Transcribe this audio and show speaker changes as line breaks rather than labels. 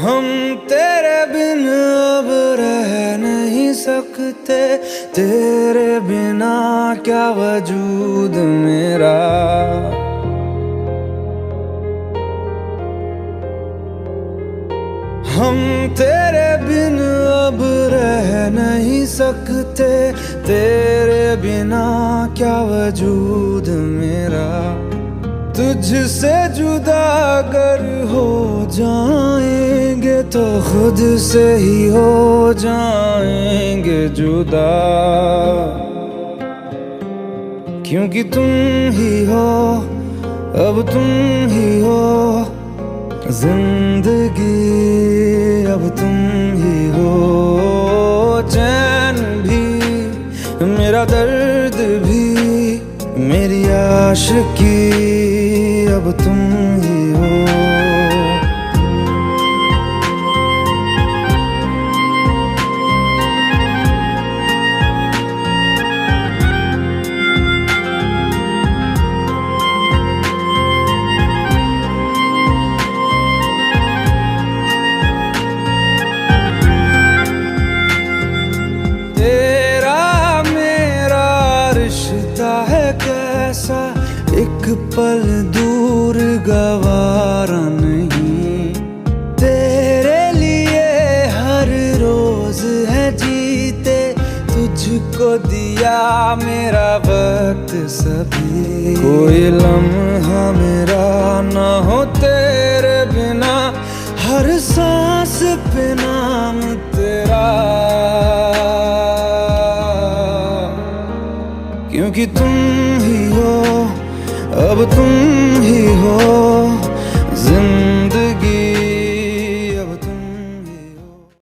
हम तेरे बिन अब रह नहीं सकते, तेरे बिना क्या वजूद मेरा। हम तेरे बिन अब रह नहीं सकते, तेरे बिना क्या वजूद मेरा। तुझसे जुदा अगर हो जाएंगे तो खुद से ही हो जाएंगे जुदा, क्योंकि तुम ही हो, अब तुम ही हो जिंदगी, अब तुम ही हो। चैन भी मेरा दर्द भी मेरी आशिकी, अब तुम ही हो। तेरा मेरा रिश्ता है कैसा, एक पल दूर गवारा नहीं। तेरे लिए हर रोज है जीते, तुझको दिया मेरा वक्त सभी। कोई लम्हा मेरा ना हो तेरे बिना, हर सांस पे नाम तेरा, क्योंकि तुम ही हो, अब तुम ही हो जिंदगी।